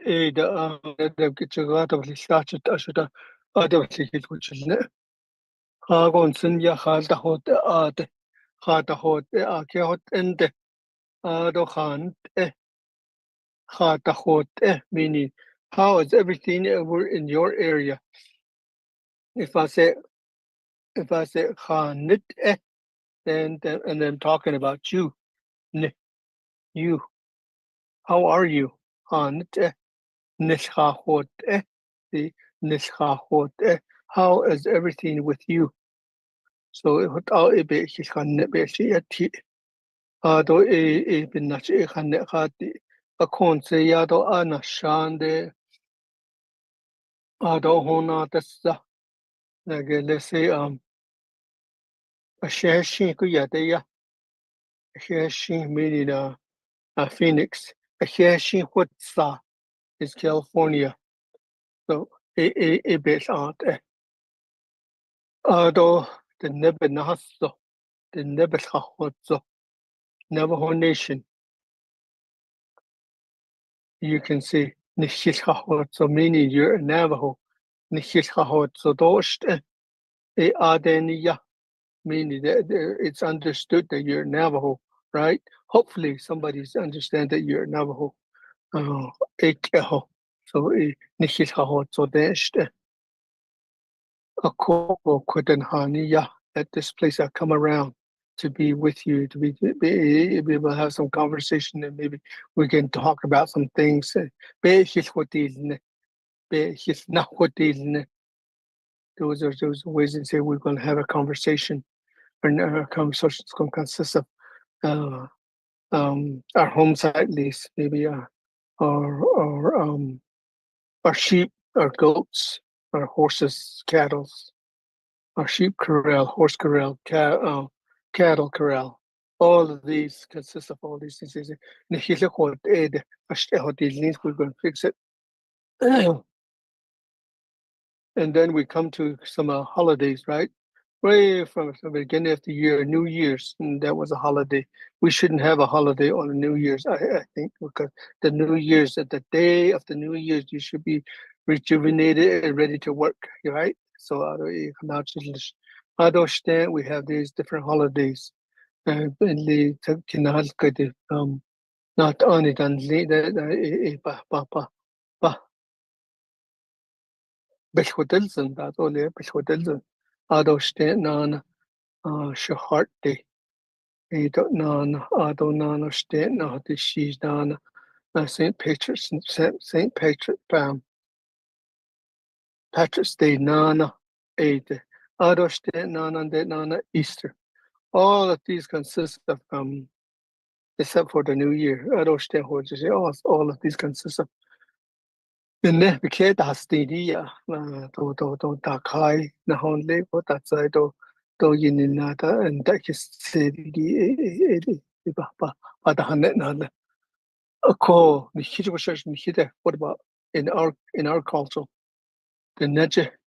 the Kitchagata of the statute Ashita, other which is Hagon ya Halta Hot Art, Hata Hot, Akehot, and Adohan, Hata Hot, meaning how is everything over in your area? If I say Hanit, then and then talking about you, you, how are you? Hanit, Nishahot, the Nishahot, how is everything with you? So without a bit, he can be a tea. Ado been not a hati. A con say yado ana shande. Ado hona tessa. Like let's say a shashi kuyadeya. A shashi meaning a phoenix. A shashi whatsa is California. So a bit aunt. Ado the nebenaso. The nebehahotso. Navajo Nation. You can say Nishishahotso, meaning you're a Navajo. Nishishahotso dost e adenia, meaning that it's understood that you're Navajo, right? Hopefully somebody's understand that you're Navajo. Ekeho. So Nishishahotso dest a koko kutenhania. At this place I come around to be with you, to be able to have some conversation, and maybe we can talk about some things. Those are those ways to say we're going to have a conversation, and our conversation is going to consist of uh, our home site lease, maybe our sheep, our goats, our horses, cattle, our sheep corral, horse corral, cattle corral. All of these consist of all these things. We're going to fix it. And then we come to some holidays, right? Right from the beginning of the year, New Year's, and that was a holiday. We shouldn't have a holiday on New Year's, I think, because the New Year's, at the day of the New Year's, you should be rejuvenated and ready to work, right? So I understand we have these different holidays. And not only than Bechhotelsen, that's all there, Bechhotelsen. Adoste nan shaharte. Edo nan ado nan ste na the she's nan St. Patrick's St. Patrick Patrick's Day nana ade. Adoste nana de nana Easter. All of these consist of except for the New Year. Adoste what you say all of these consist of the because that's the idea. To打开，然后呢，我大家都印那的，and that is the把它很难的。Ako, the hit was such hit. What about in our culture? The nature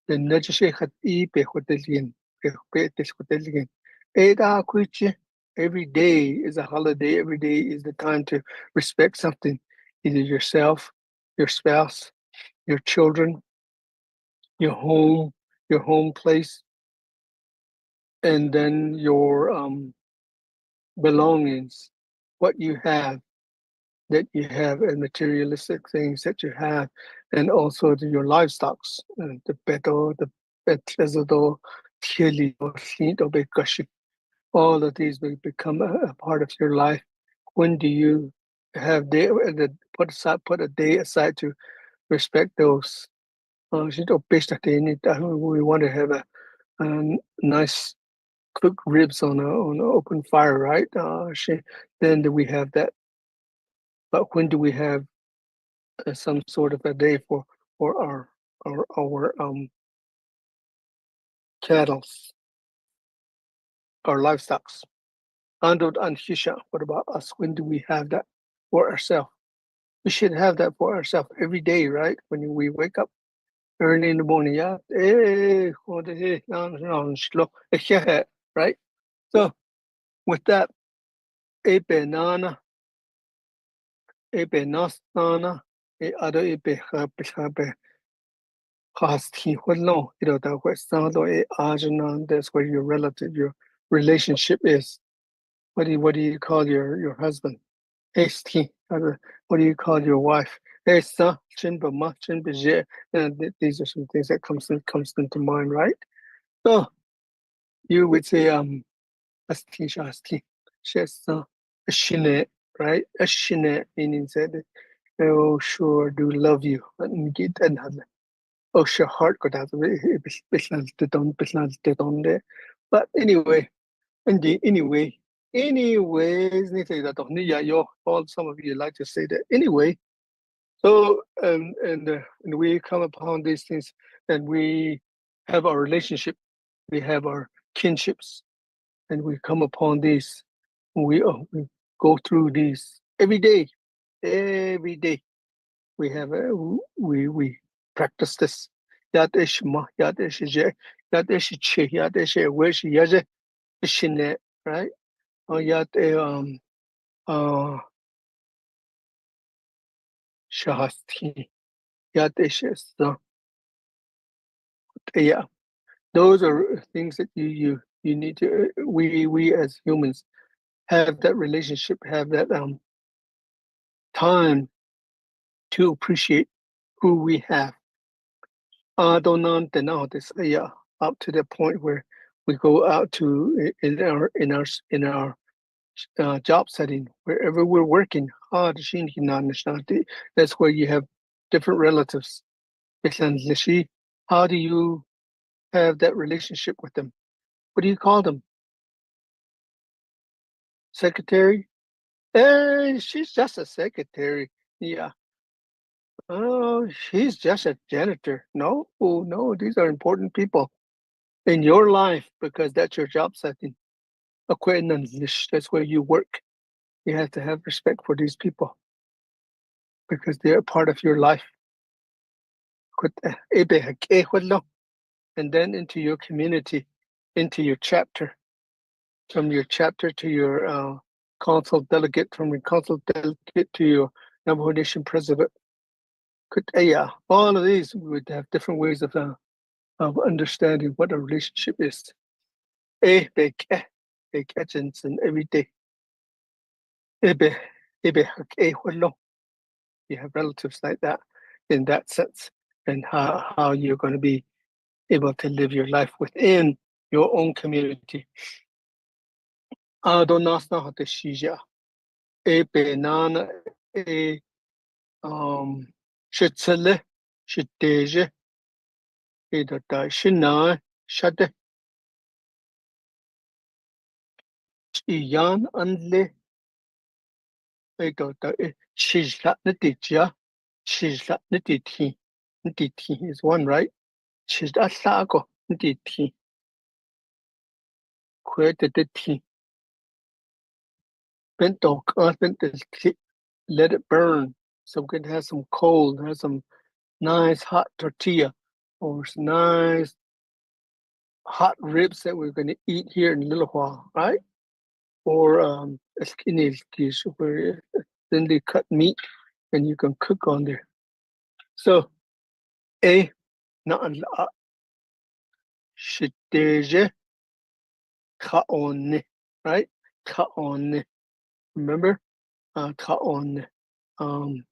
the nature she had be hotelin, be this hotelin. Ada kuichi. Every day is a holiday. Every day is the time to respect something, either yourself, your spouse, your children, your home place, and then your belongings, what you have that you have, and materialistic things that you have, and also your livestock, the beto, the betrezodo, chili, or slit, or bekashi. All of these will become a part of your life. When do you have put a day aside to respect those? We want to have a nice cooked ribs on an open fire, right? Then do we have that? But when do we have some sort of a day for our cattle, our livestock? Andod and Hisha, what about us? When do we have that for ourselves? We should have that for ourselves every day, right? When we wake up early in the morning, yeah, right? So with that, a banana, other that's where your relative, your relationship is. What do you call your husband? What do you call your wife? And these are some things that comes into mind, right? So you would say asti, shesa, ashine, right? Ashine meaning that oh sure do love you. And get another. Oh sure heart got out of it. Bislan but anyway, indeed, anyways, all some of you like to say that anyway. So and we come upon these things, and we have our relationship, we have our kinships, and we come upon these. We go through these every day. Every day we have we practice this. Yat ishma, yat ishje, yat ishche, yat ishe, wish yaje, ishine, right? Or yat uh shahasti, yat ishe. So yeah, those are things that you need to. We as humans have that relationship, have that time to appreciate who we have. Don't know this. Yeah, up to the point where we go out to in our job setting, wherever we're working. That's where you have different relatives. How do you have that relationship with them? What do you call them? Secretary? She's just a secretary. Yeah. Oh, she's just a janitor. No, oh, no, these are important people in your life because that's your job setting. That's where you work. You have to have respect for these people because they're a part of your life. And then into your community, into your chapter, from your chapter to your council delegate, from your council delegate to your Navajo Nation president. Yeah, all of these would have different ways of understanding what a relationship is. Big agents and every day. You have relatives like that in that sense, and how you're going to be able to live your life within your own community. Adonasnahoteshija. Nana e Shitsele, Shiteje, Edota Shina, Shade, Iyan Anle, Edota Shizla Natija, Shizla Natiti. Natiti is one, right? Shizla Sago, Natiti. Quete the tea. Bento, bent let it burn. So we can have some cold, have some nice hot tortilla, or some nice hot ribs that we're going to eat here in a little while, right? Or a skinny dish where thinly cut meat and you can cook on there. So, a na'ala shiteje kaone, right? Kaone. Remember? Kaone. Um,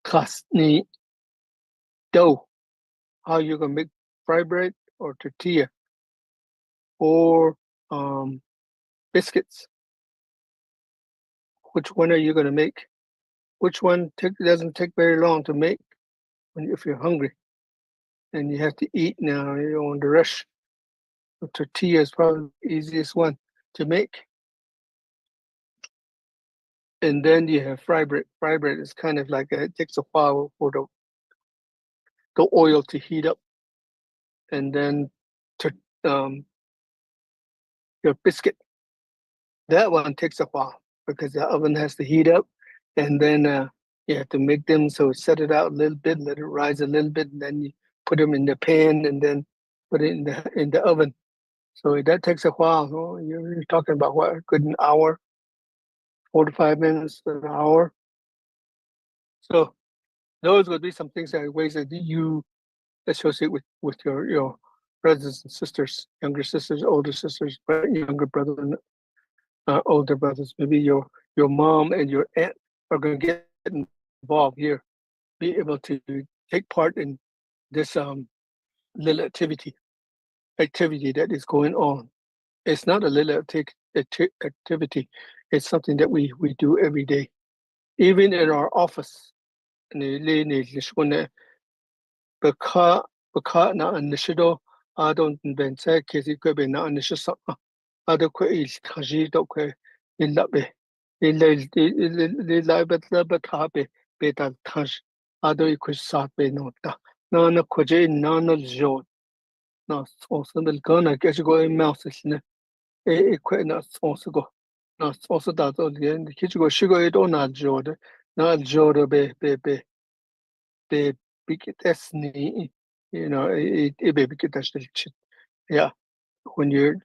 kasni dough. How you gonna make fried bread or tortilla or biscuits? Which one are you gonna make? Which one doesn't take very long to make if you're hungry and you have to eat now, you're on the rush. The tortilla is probably the easiest one to make. And then you have fried bread. Fried bread is kind of like it takes a while for the oil to heat up. And then to, um, your biscuit, that one takes a while because the oven has to heat up. And then you have to make them, so set it out a little bit, let it rise a little bit, and then you put them in the pan and then put it in the oven. So that takes a while. Oh, you're talking about what, a good an hour, 45 minutes, an hour. So those would be some things that ways that you associate with your brothers and sisters, younger sisters, older sisters, younger brother and older brothers. Maybe your mom and your aunt are going to get involved here, be able to take part in this little activity that is going on. It's not a little activity. It's something that we do every day, even in our office. Baka baka na anishido adon bense kesi kwebe na anishiso ado kwe il kaji do kwe ilabe ilabe labe tabe betal taj ado ikwe sabe nota na na koje na na jo na also del gana kesi go mouse ne ikwe na also go na also da do yen kisi go shigo edo na jo de na jo de be big yeah. When your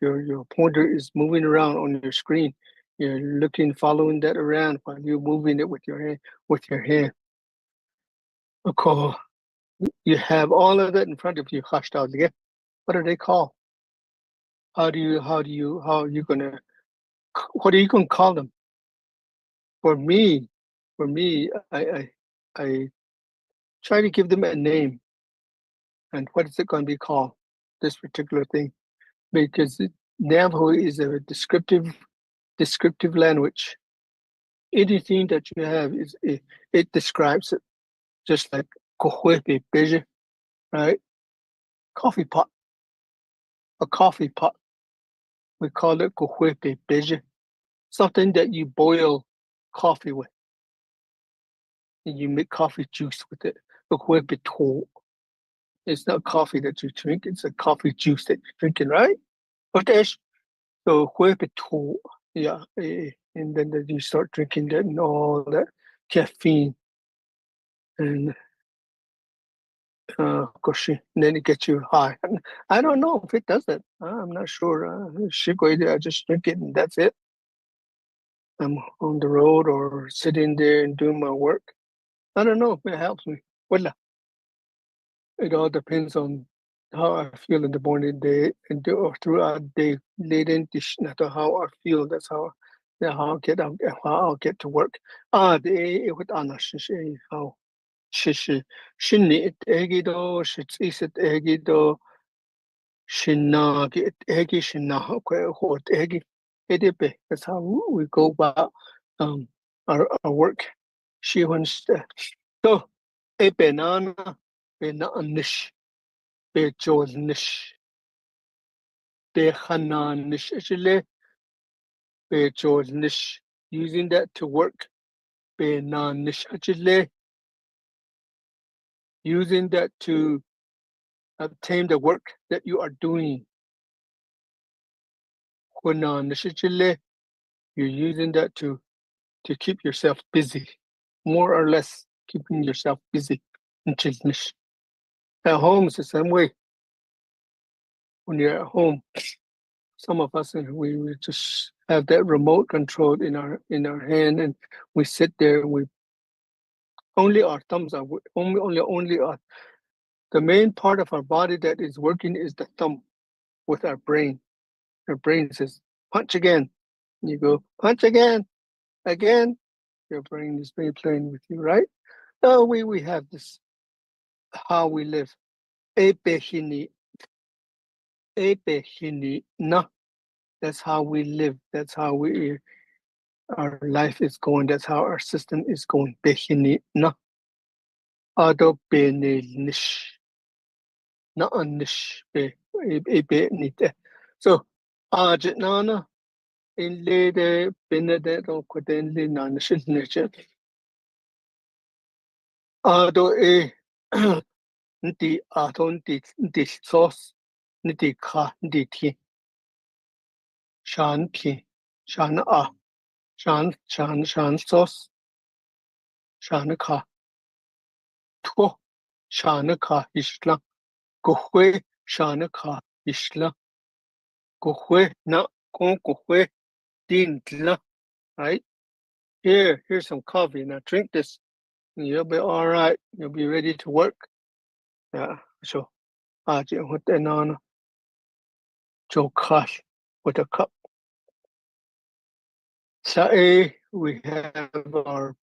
pointer is moving around on your screen, you're looking, following that around while you're moving it with your hand. With your hand, okay. You have all of that in front of you. Hashtag. What are they called? How are you gonna? What are you gonna call them? For me, I try to give them a name. And what is it going to be called? This particular thing, because Navajo is a descriptive language. Anything that you have it describes it, just like kohwepe beje, right? Coffee pot, a coffee pot. We call it kohwepe beje, something that you boil coffee with, and you make coffee juice with it. Kohwepe to. It's not coffee that you drink; it's a coffee juice that you're drinking, right? Okay, so kohwepe to, yeah, and then you start drinking that and all that caffeine and gosh, and then it gets you high. I don't know if it does that. I'm not sure. I just drink it and that's it. I'm on the road or sitting there and doing my work. I don't know if it helps me. Well, it all depends on how I feel in the morning, day, or throughout the day. Late in this, not how I feel. That's how I'll get to work. The with Anna, how 是애기도 있을 애기도 신나게 애기 신나고 호 애기 에디베. That's how we go about our work. She wants to so a banana nish be jol nish be hanan nish actually be jol nish using that to work be nan nish actually using that to obtain the work that you are doing. You're using that to keep yourself busy, more or less keeping yourself busy. At home, it's the same way. When you're at home, some of us we just have that remote control in our hand, and we sit there. We only our thumbs are only our the main part of our body that is working is the thumb with our brain. Our brain says punch again. And you go punch again. Your brain is playing with you, right? So we have this how we live. Epehini, epehini, na. That's how we live. That's how our life is going. That's how our system is going. Behini, na. Ado bene nish, na nish be ebe nite. So ajit nana in lede benede do kodenli na nishil niche. Ado nti ato nti sauce nti ka nti ti shan pi shan shan sauce shan ka to shan ka ishla go hue shan ka ishla go hue na go hue din la. Right, here's some coffee. Now drink this. You'll be all right. You'll be ready to work. Yeah, so with the non Joe Cash with a cup. So we have our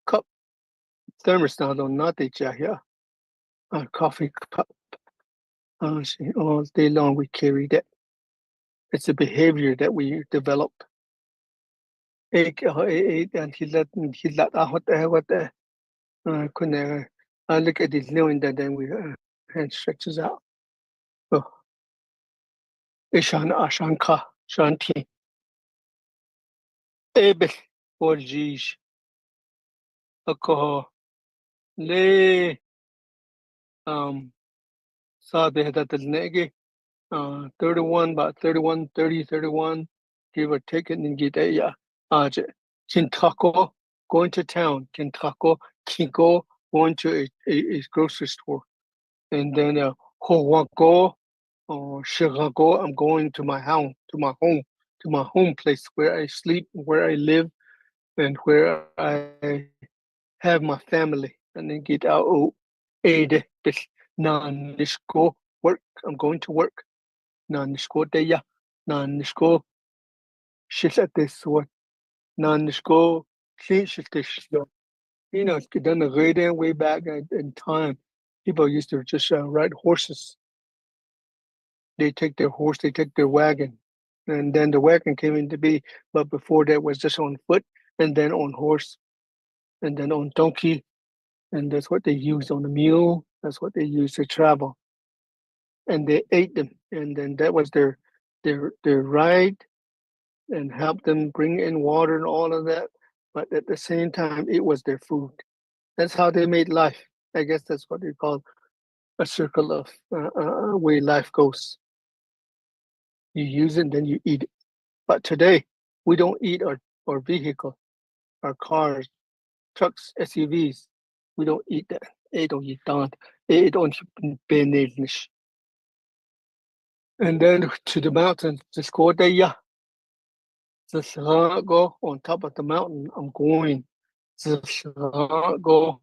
cup thermos now, not the here. Our coffee cup. All day long we carry that. It's a behavior that we develop. And he let out what the couldn't I look at this knowing that then we hand stretches out. So Ishan Ashanka Shanti Ebe or Jish Alcohol Le saw they had that the negi 31 about 31 30 31 give or take it and get a Kintako going to town Kintako Kinko going to a grocery store and then Howako or Chicago, I'm going to my home, to my home place where I sleep, where I live, and where I have my family. And then get out, aid this non-nishko work. I'm going to work. Non-nishko deya, non-nishko shit at this one, non-nishko clean shit this. It's done the way back in time. People used to just ride horses. They take their horse, they take their wagon, and then the wagon came into be. But before that was just on foot, and then on horse, and then on donkey, and that's what they used on the mule. That's what they used to travel, and they ate them, and then that was their ride, and helped them bring in water and all of that. But at the same time, it was their food. That's how they made life. I guess that's what they call a circle of way life goes. You use it, then you eat it. But today, we don't eat our vehicle, our cars, trucks, SUVs. We don't eat that. They don't eat that. They don't benedish. And then to the mountains, just go there, yeah. Just go on top of the mountain. I'm going. Just go.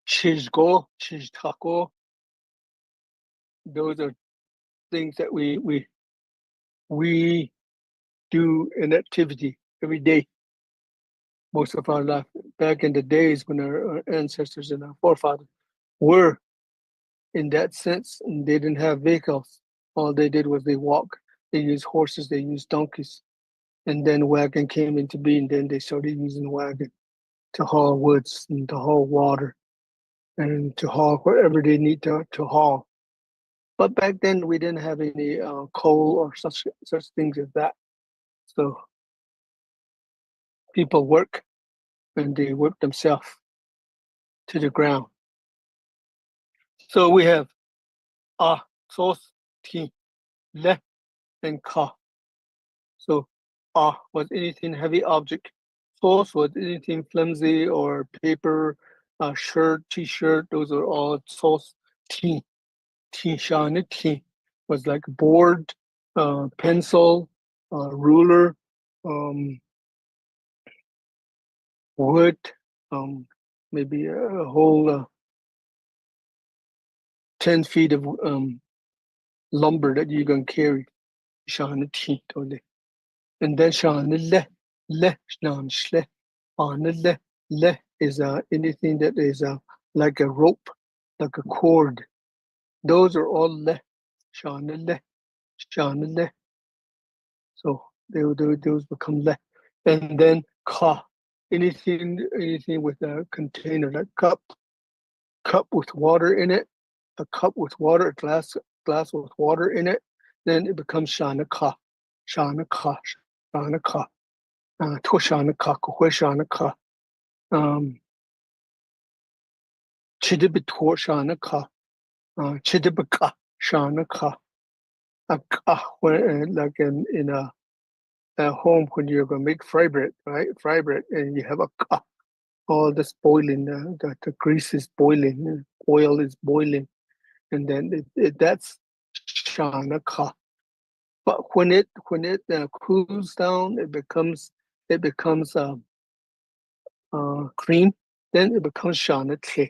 Chiz taco. Those are things that we do in activity every day, most of our life. Back in the days when our ancestors and our forefathers were in that sense, and they didn't have vehicles. All they did was they walk. They used horses, they used donkeys, and then wagon came into being. Then they started using wagon to haul woods and to haul water and to haul wherever they need to haul. But back then we didn't have any coal or such things as that. So people work and they work themselves to the ground. So we have sauce, tea, le, and ka. So was anything heavy object. Sauce was anything flimsy or paper, shirt, t-shirt. Those are all sauce. Tea, shana tea was like board, pencil, ruler, um, wood, um, maybe a whole 10 feet of lumber that you're gonna carry. Shana tea, totally. And then shana le, shnan shle. Le is anything that is like a rope, like a cord. Those are all le, shana le, shana le. So those become le. And then ka, anything with a container, like cup with water in it, a cup with water, a glass with water in it. Then it becomes shana ka, shana ka, shana ka, to shana ka, kwe shana ka. Chidibit shana ka, chidibaka shana ka. When, like in a home when you're gonna make fry bread, right? Fry bread, and you have a ka. All this boiling, the grease is boiling, oil is boiling, and then that's shana ka. But when it cools down, it becomes cream, then it becomes shana tle.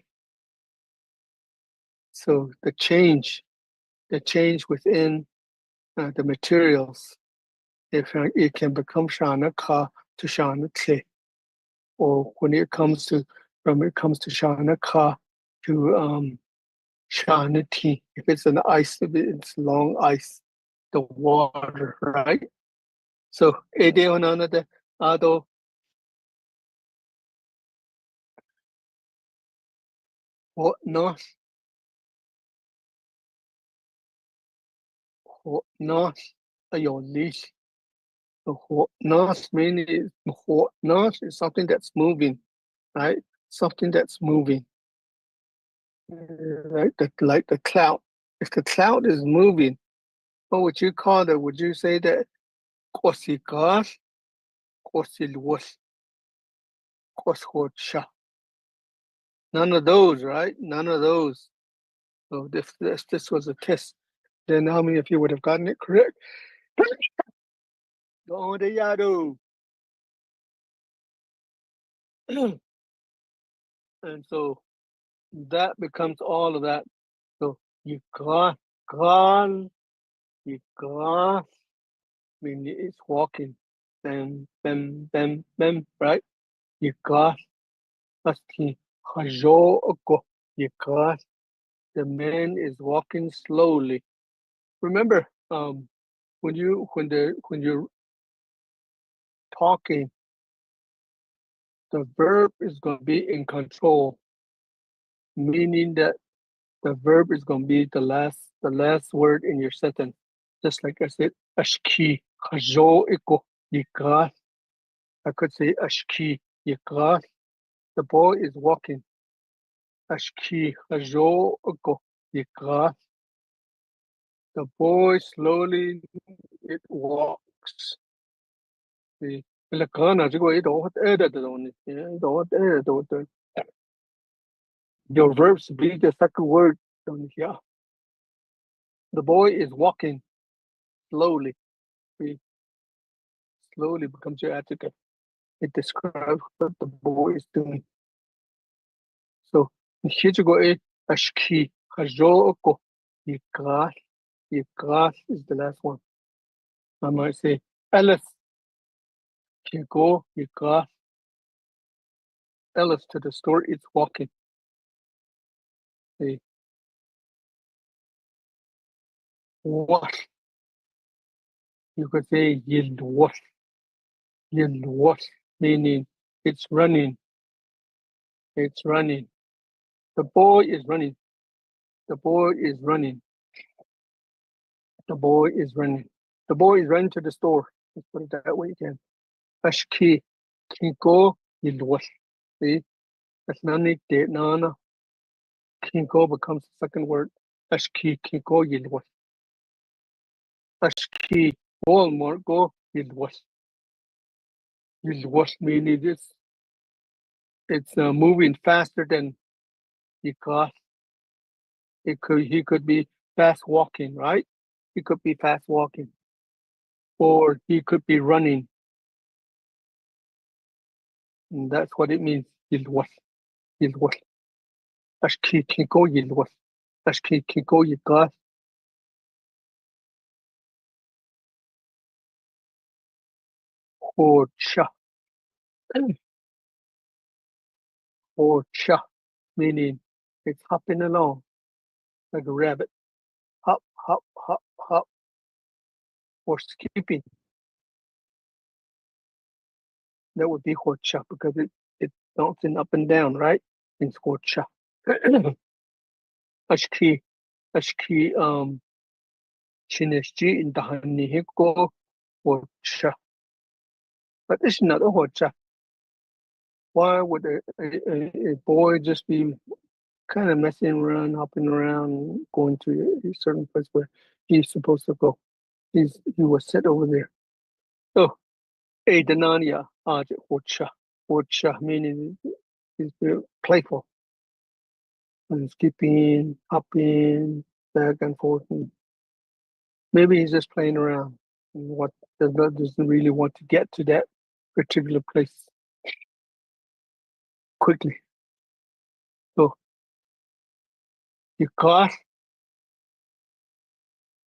So the change within the materials, it can become shana ka to shana tle, or when it comes to shana ka to shana tea. If it's an ice, if it's long ice, the water, right? So ede onana de ado no no ayolish. Nos meaning nos is something that's moving, right? Something that's moving, right? Like the cloud. If the cloud is moving, what would you call that? Would you say that kosikas, kosilwas, koskocha? None of those, right? None of those. So if this was a test, then how many of you would have gotten it correct? Go on the yado. And so that becomes all of that. So you got, you got, mean it's walking. Bam, bam, bam, bam, right? You got, husky, hajo, you got, the man is walking slowly. Remember, when you're talking, the verb is going to be in control, meaning that the verb is going to be the last word in your sentence. Just like I said, ashki, hajo, you I could say ashki, you the boy is walking. Ashki, hajo, you the boy slowly it walks. The your verbs be the second word. Yeah. The boy is walking slowly. See, slowly becomes your adjective. It describes what the boy is doing. So Hichigo Ashki Hajoko Yikras. Yikras is the last one. I might say Ellis Kigo Yikras. Ellis to the store, it's walking. The what? You could say Yilwas. Yilwas, meaning it's running. It's running. The boy is running. The boy is running. The boy is running. The boy is running to the store. Let's put it that way again. Ashki Kinko Yilwas. See? That's nani de nana. Kinko becomes the second word. Ashki Kinko Yilwas. Ashki Walmart go Yilwas. Yilwas meaning it's moving faster than Yikas. He could be fast walking, right? He could be fast walking. Or he could be running. And that's what it means. Yilwas. Yilwas. Ashki Kinko Yilwas. Ashki Kinko Yikas. Or cha. Or cha. Meaning it's hopping along like a rabbit. Hop, hop, hop, hop. Or skipping. That would be horcha because it's bouncing up and down, right? It's horcha. Ashki, ashki, chineshji in dahanihiko horcha. But it's not a horcha. Why would a boy just be kind of messing around, hopping around, going to a certain place where he's supposed to go? He was set over there. So, a danania, horcha. Horcha meaning he's very playful. And skipping, hopping, back and forth. And maybe he's just playing around and doesn't really want to get to that particular place. quickly. So you got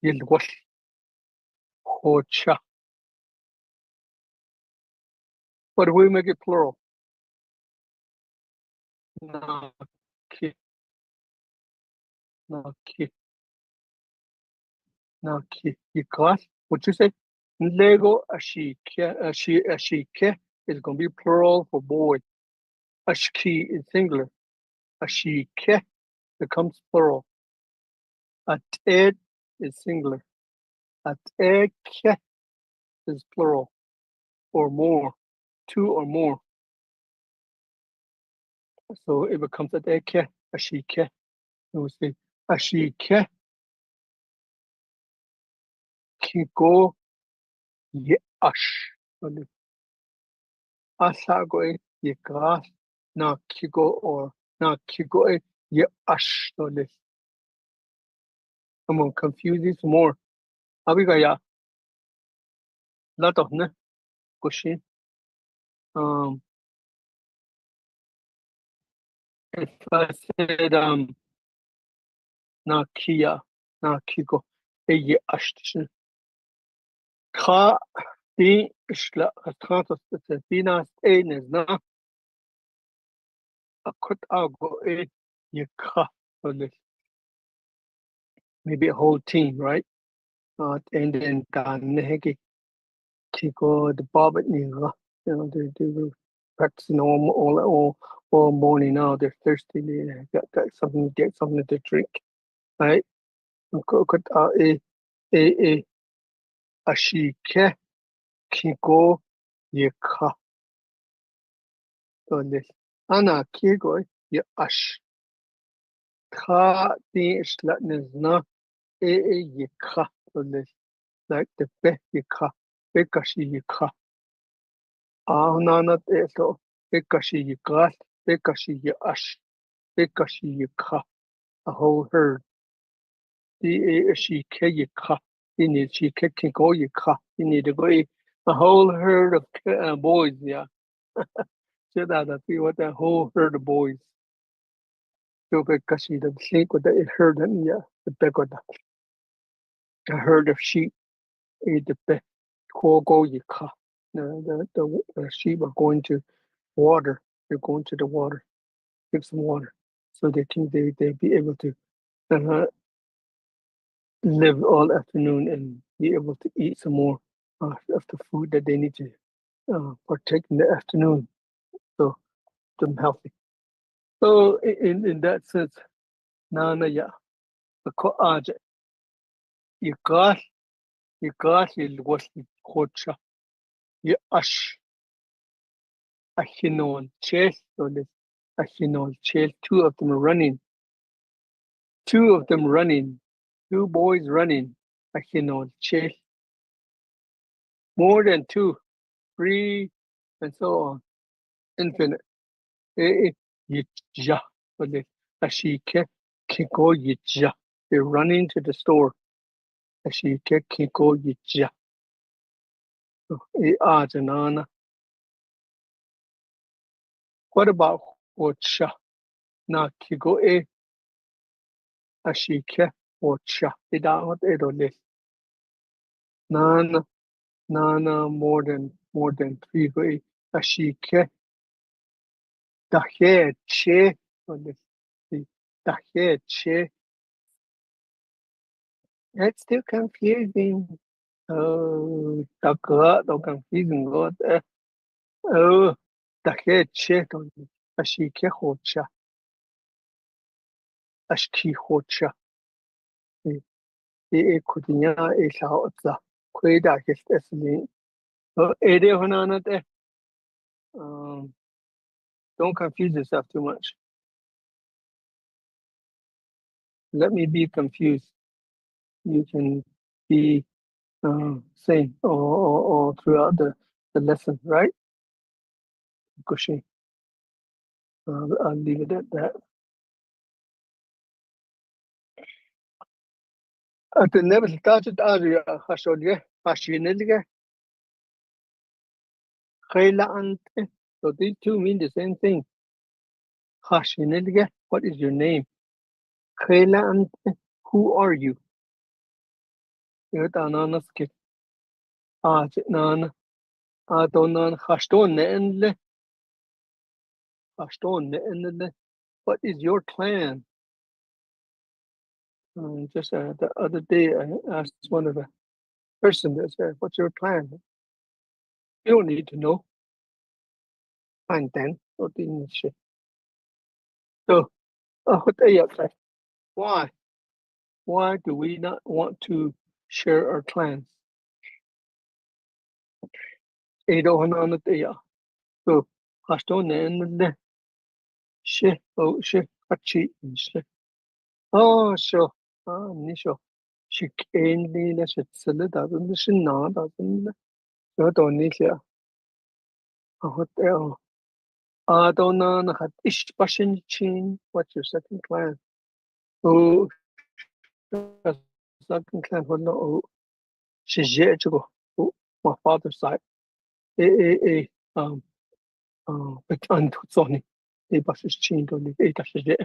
you wash hocha. But we make it plural. Na ki na ki na ki. You got what you say? Lego ashike is gonna be plural for boy. Ashki is singular. Ashike becomes plural. Ated is singular. Ateke is plural or more, two or more. So it becomes ateke, ashike. And we say ashike kiko ye ash. Asago ye gas na kigo or na kigo ye ash. I'm gonna confuse this more. Abigaya, lot of ne question. If I said na kia na kigo ye ash. Ka di ishla katantos the dinas is na a cut algo ye ka. Maybe a whole team, right? And then Danehegi Kiko the Bobbit Niga. They were practicing all morning now. They're thirsty. They got something get something to drink. Right? Could a ashike Kiko Yeka. So this Anna Kigo ye ash. Ka the Slatness na yeka. So this like the be yeka. Bekashi yeka. Nana eso Bekashi yikas, Bekashi yash, Bekashi yika, a whole herd. The she kayika, you need she can go yika, you need to go a whole herd of boys, yeah. So that I feel what that whole herd of boys. So Bekashi the snake with the herd and yeah, the back of a herd of sheep, the back, go yika. The sheep are going to water. They're going to the water, give some water, so they be able to uh, live all afternoon and be able to eat some more of the food that they need to partake in the afternoon, so them healthy. So in that sense, nana ya ko aja you got you was kocha you ash ahinon chase so this ahinon chase two of them running. Two of them running, two boys running, chase more than two, three, and so on, infinite. Yitja, but the ashike kiko yitja. They're running to the store. Ashike kiko yitja. Ajanana. What about wacha? Na kiko ashike wacha. Idawat edole. Nana. Nana more than three way ashike dahe che dahe che. That's still confusing. Oh, the confusing word. Oh, dahe che ashike hocha ashki hocha. E kudinya e saotza. Kweda hist esli. Ede honanate. Don't confuse yourself too much. Let me be confused. You can be same or throughout the lesson, right? Gushing. I'll leave it at that. At the never started area, Hasholia, Hashinelga, Khayla ante. So these two mean the same thing. Hashinilge, what is your name? Kaila and who are you? Yotananaskit. Nan Adonan Hashton Enle. What is your clan? Just the other day, I asked one of the person that said, "What's your clan?" You don't need to know. Fine then. So, what are you say? Why? Why do we not want to share our clans? Edo Hanana Dea. So, Hashton Enle. She, Hachi, Oh, sure. Nisho. She ainly the shitsilla doesn't she not doesn't you don't need ya a hotel. I don't know had ish passion chin. What's your second clan? Oh, second clan hold no oh she's yet to go. Oh, my father's side. Um but unto Sony. A passes chin to the eight ashes yet.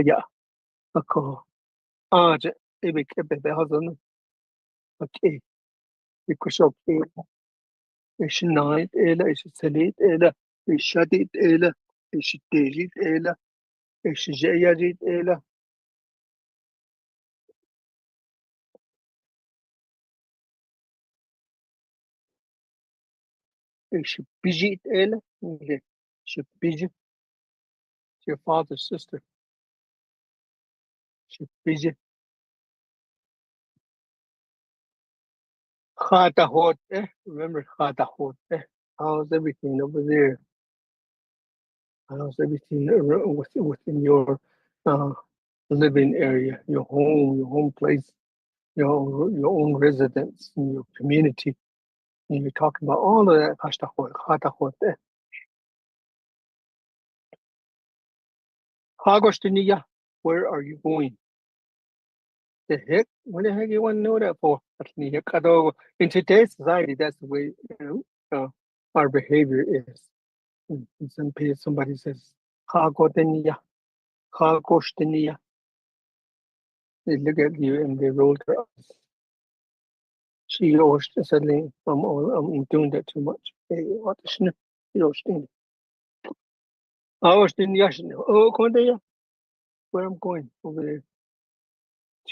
Ya. A call. Ah, a big husband. Okay. Because of إيش النايت إله إيش السليت إله إيش شديد إله إيش التيجيد إله إيش الجياجيد إله إيش بيجيد إله إيش بيجي your father's sister إيش بيجي خاطا هوت remember خاطا هوت how's everything over there how's everything within your uh, living area your home place your own residence your community and you're talking about all of that خاطا هوت Augustiniya, where are you going? The heck? What the heck you want to know that for? In today's society, that's the way our behavior is. Somebody says, Hagotiniya, Hagostiniya. They look at you and they roll their eyes. She always suddenly, I'm doing that too much. Hey, what the snip? You know, sting. Augustiniya, oh, Kondeya, where I'm going over there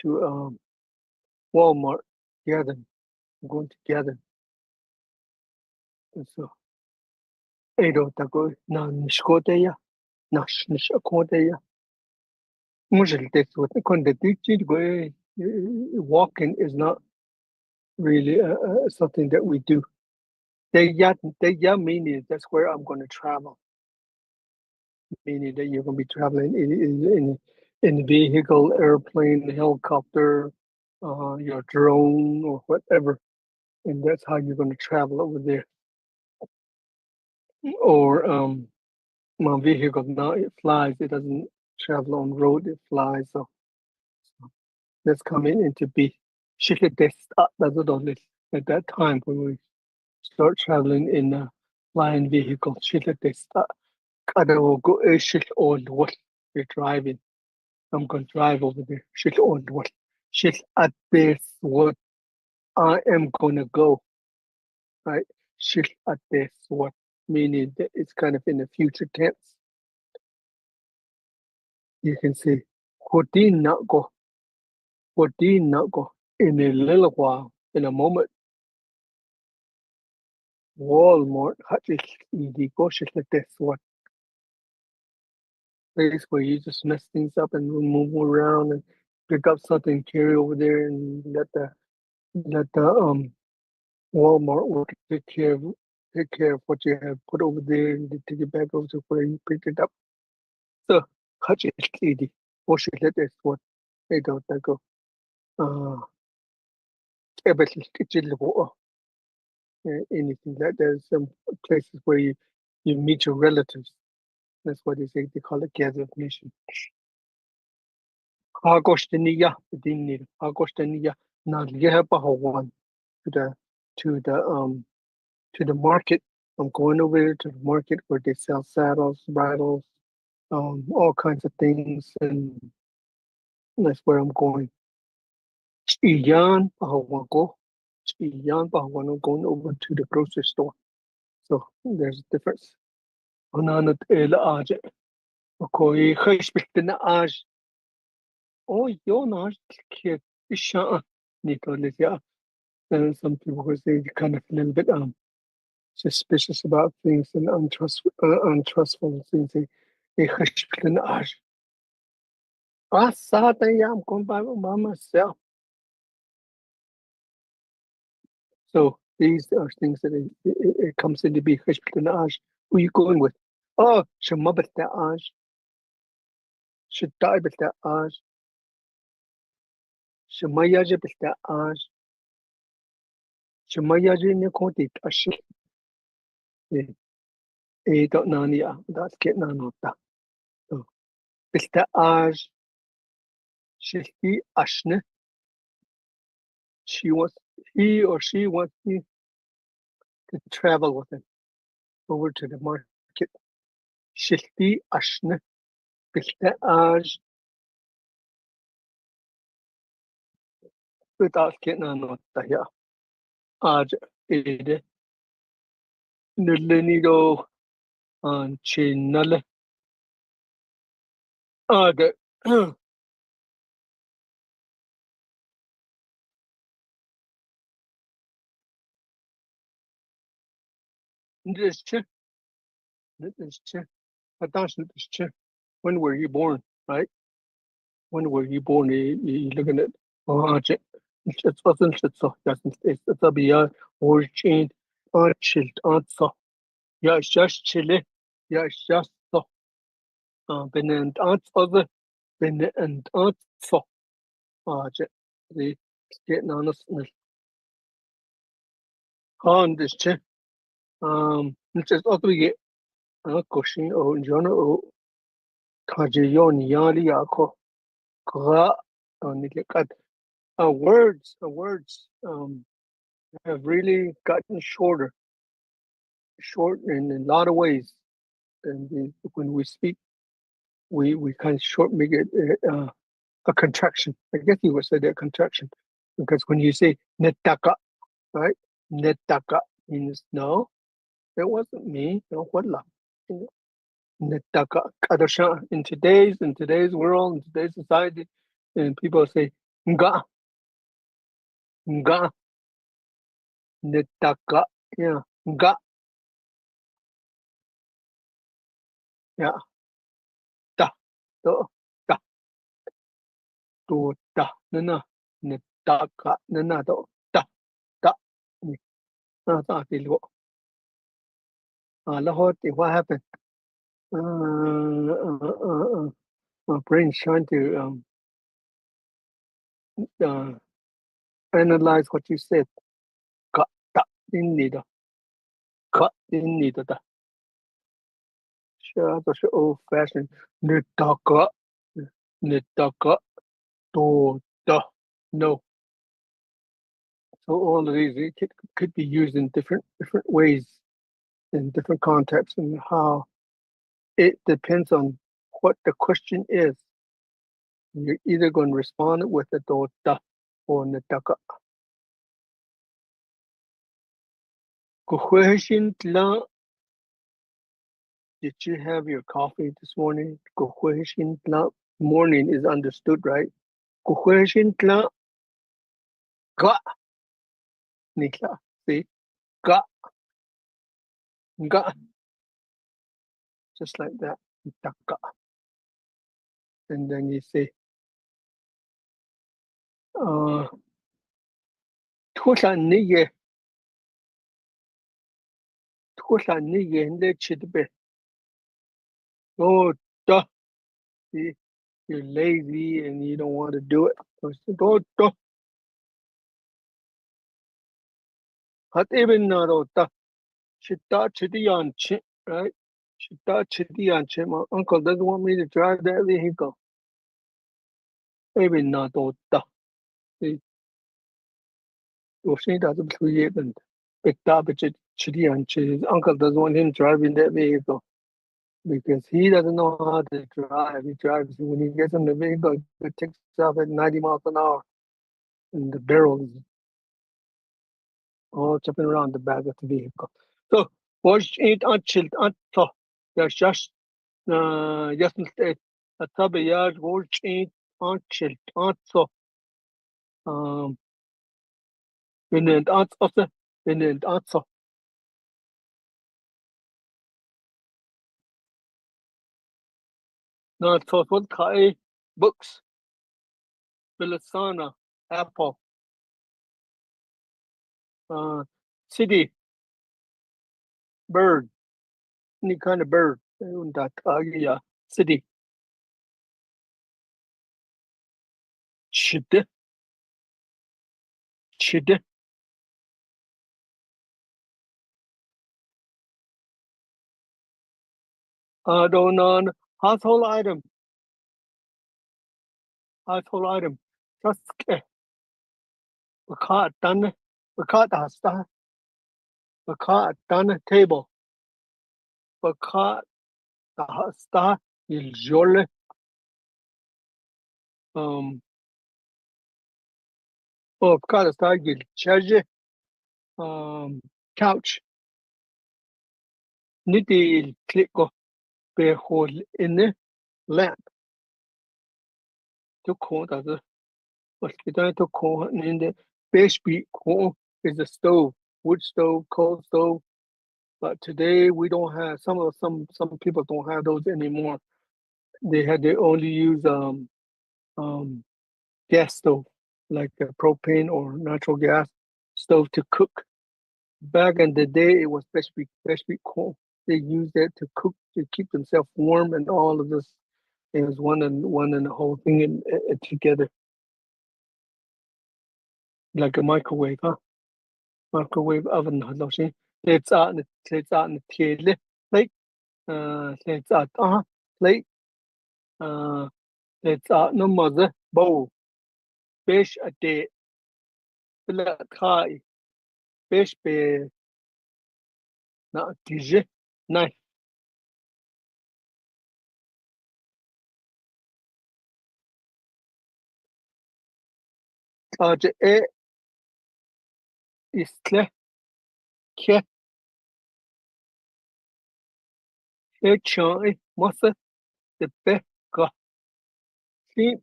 to Walmart, gather. I'm going to gather. So, Edo tako na nishkoteya, nash nishakoteya. Usually that's what the teaching way walking is not really something that we do. They yeah meaning that's where I'm going to travel. Meaning that you're going to be traveling in vehicle, airplane, helicopter, your drone or whatever, and that's how you're going to travel over there. Or my vehicle now it flies. It doesn't travel on road. It flies. So that's coming into be. At that time when we start traveling in a flying vehicle, you're driving. I'm going to drive over there. At this what I am going to go. Right? At this what meaning that it's kind of in the future tense. You can say, not go. Not go. In a little while, in a moment, Walmart had this like this one place where you just mess things up and move around and pick up something, carry over there, and let the Walmart worker take care of what you have put over there and they take it back over to where you picked it up. So, catch it, lady. Wash it like this one. They don't go. Uh, everything, anything like there's some places where you meet your relatives. That's what they say. They call it gather of nation. Agostiniya, dinner. Agostiniya. Now, one to the to the um to the market. I'm going over there to the market where they sell saddles, bridles, all kinds of things, and that's where I'm going. Iyan Pahawanko. Iyan Pahawanko going over to the grocery store. So there's a difference. Onanat el aje. Koi khashbikna aj. Oh, yon aj kid isha. Nito. And some people would say kind of a little bit suspicious about things and untrustful things. They I saw that I'm going by myself. So these are things that it comes into be. Who are you going with? Oh, Shamabataaj, Shataibataaj, Shamayajabataaj, Shamayaji Nikoti Tashi. Don't know, that's getting on that. Bataaj, Shilti Ashne. He or she wants me to travel with him over to the market. Shilti Ashne. Bataaj, without getting on that. Yeah. Aj Ede. Nilenido on Chinale. Aga. This chick. This chick. Attention, this chick. When were you born? Right? When were you born? You looking at chick. It's wasn't so. Doesn't it's a be a origin. Chilled on so. Yeah, it's just chilly. Yeah, it's just so. Been and on other. Been and on so. Chick. The getting on us. On this chick. It's just ugly. Question or John or Kajiyon Yali Yako Gra words have really gotten short in a lot of ways. And when we speak, we kind of short make it a contraction. I guess you would say that contraction because when you say netaka, right? Netaka means no, it wasn't me. No, what in today's world, in today's society, and people say nga nga netaka, yeah, nga, yeah, ta to ta to ta nana netaka nana to ta ta ni ta ti lo what happened? My brain's trying to uh, analyze what you said. Ka ta in need ka in need da. Sure, that's old fashioned. Netaka netaka to da. No. So all of these could be used in different ways in different contexts and how it depends on what the question is. You're either going to respond with the dota or nataka. Question tla, did you have your coffee this morning? Question tla, morning is understood, right? Question tla, ga, nikla. See, ga, ga, just like that. Taka. And then you say, Tusa nige, and chitbe. Oh, duh. See, you're lazy and you don't want to do it. Oh, duh. Hat even not oh, duh. Shita chitiyan chit, right? Shita chitiyan chit. My uncle doesn't want me to drive that vehicle. Even not oh, duh. See, you'll see that it's created. Picked up, Chidi and his uncle doesn't want him driving that vehicle because he doesn't know how to drive. He drives when he gets in the vehicle, it takes off at 90 miles an hour, and the barrel is all jumping around the back of the vehicle. So, watch it until there's just yes, a tabiyaj watch it until um in the answer in the answer. No, so what kind books, Bilasana, Apple, city, bird, any kind of bird. That yeah, city, chide, chide. Don't know household item, household item. Just we caught done, we caught the star, we caught done table, we caught the star. Il jole um oh caught the star. Il charge couch. Niti il clicko be hole in the lamp. To call that was kita to call in the base beat call is a stove, wood stove, coal stove. But today we don't have some people don't have those anymore. They only use um gas stove like propane or natural gas stove to cook. Back in the day, it was best be coal. They used that to cook to keep themselves warm and all of this. It was one and the whole thing together like a microwave, huh? Microwave oven. Let's out in the table. Like let's out like uh let's out no mother bowl. Fish a day. Bila thai. Fish be not tije. Knife. Je istle ke chai masa the peka.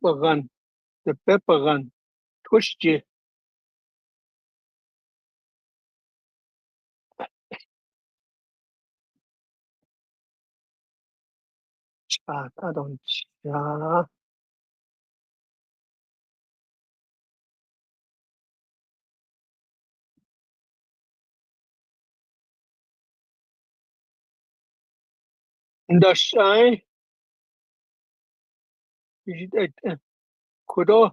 Pagan. The peppergan. Tushje. I don't cha. The shy. Kudo.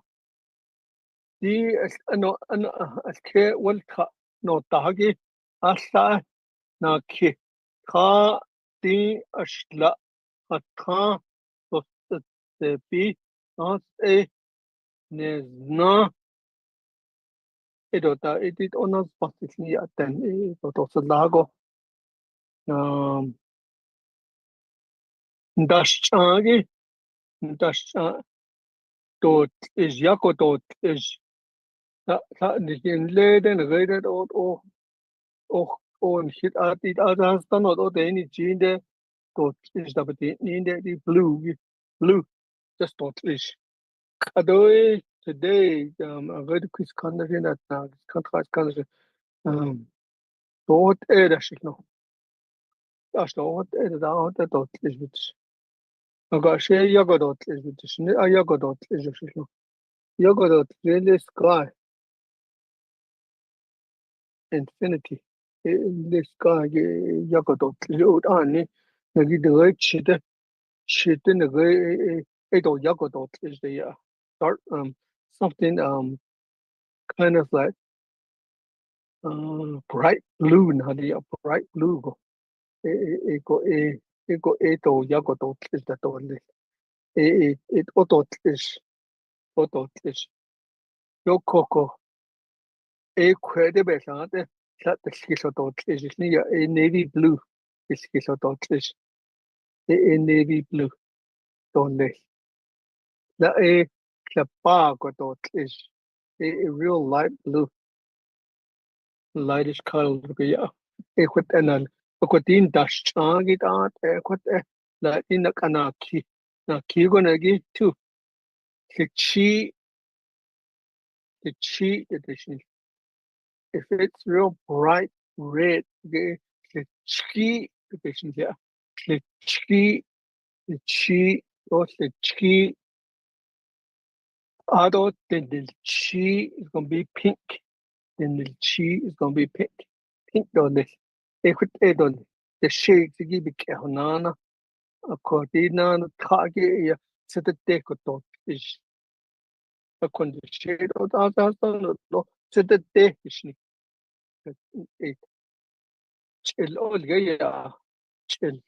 The no ke walka no tahagi. Asa na ke. Ka di ashla. Ata. The be not a nezna. It onas pasitli aten. It also lago. Um, Dashagi. Dash dot is Yako dot is that in leden rated or hit at it as done or the any gene there dot is the blue just dot is Adoy today a very quick condition that contract condition dot air no that's not air down the dot is which I got share yoga dot is which a yoga dot is no yoga dot really sky infinity. This guy Yagodot wrote on it. The cheat in the way Edo Yagodot is the dark something kind of like bright blue now the bright blue go ego Edo Yagodot is the only it Otot is Yokoko a credible that the skill of dot is near a navy blue. The skill of dot is a navy blue. Don't they? The a the bar got dot is a real light blue, lightish color. Yeah. A quit and a quatin dash chang it out. A quit like in the kanaki. Now, gonna give two. The chi edition. If it's real bright red, the chi edition here. The chi, the chi, or the chi. Adult, then the chi is gonna be pink. Then the chi is gonna be pink. Pink on this. If it on the shades, you give it a nana. According to target, to the decorator is a condition of the to the definition. It chill all yeah, chill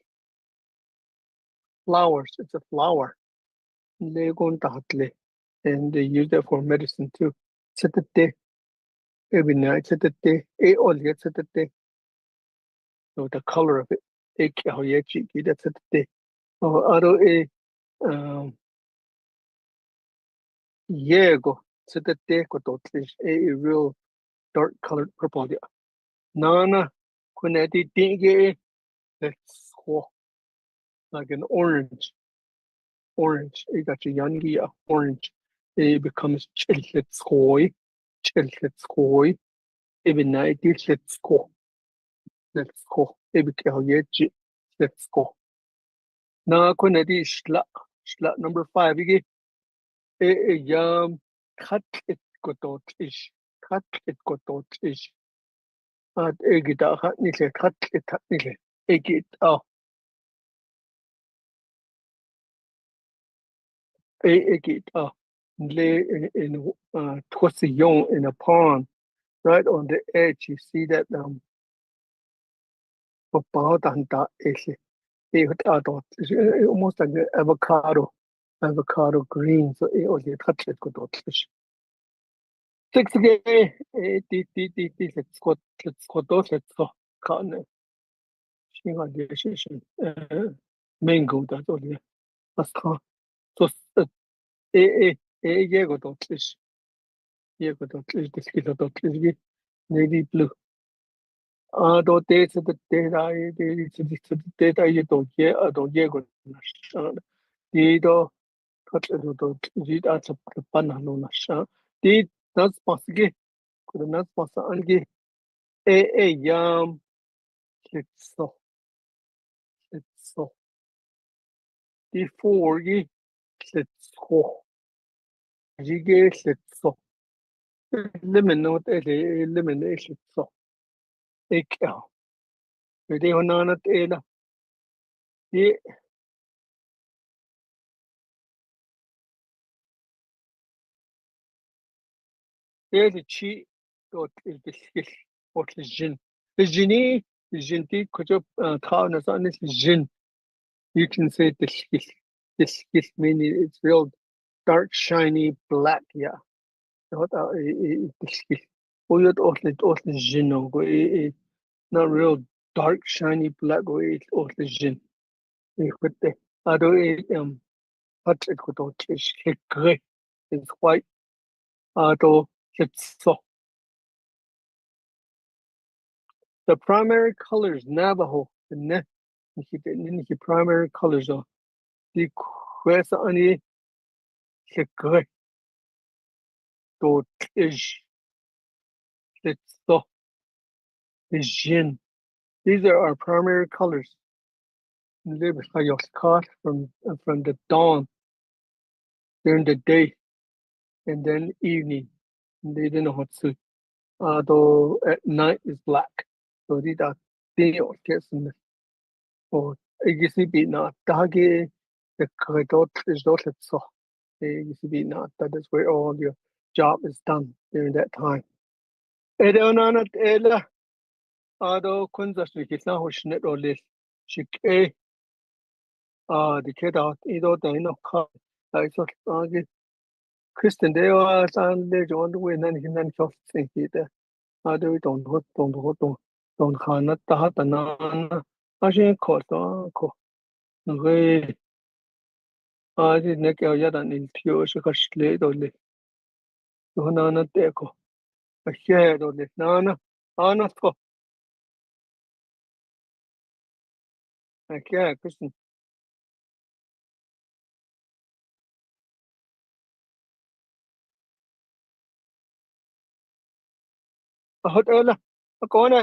flowers. It's a flower. They go tatle, and they use it for medicine too. To the day, every night to the day, it all gets to the day. So the color of it, it how you cheeky that's at the day. Oh, other a yeah go to the day go to a real dark colored purple. Yeah. Nana, when I did it, it's like an orange. Orange. It got a young orange. It becomes chilletskoi. Chilletskoi. Even night let's go. Let's go. It became yet. Let's go. Now when I did schla number five again. A cut it got out ish. Cut it got out ish. At a guitar hat nile cut it hat nile. A git a git lay in towards the young in a pond, right on the edge. You see that about that is almost like the avocado green. So it only touch it good out fish. Six again. Let's go. Can't. She got the decision. Mango that only. That's can't. So yeah, good out fish. Yeah, good out fish. This kid out fish. Navy blue. Though days of the data you don't get, I don't get good. Di do cut do read at the panalo na sha. Di nas pasge, could nas pasa ange. Yam, let's let's so. Di four ye, let's go. Jige, let's so. Lemon note, lemon, let's so. Ek, they on at ela. Di, there's a chi, dot is the skill, what is jin. The genie, the jinti, could you town as on this jin. You can say this meaning it's real dark, shiny, black. Yeah. What this oh you also gin go not real dark, shiny, black go it also gin. With the other what it could also is gray. It's white. Although it's so the primary colors Navajo the primary colors are the quest only gray. So is it's so the gin. These are our primary colors. Live how you're caught from the dawn during the day and then evening. They don't know what to. Though at night is black. So these are things in or you see be not dagi the corridor is not so. You see be not that is where all your job is done during that time. Edeonana ela although kunzas nikitna hushnet or less. Shik the kid out either the no car. I thought Kristen, they are on the John Wayne and he then Ade don khana ta ta na na ashe ko to ko ngue ade ne ke ya dan in tio se ka shle do le to na na te ko a she do le na na ana ko a ke kusin a hot ola a ko na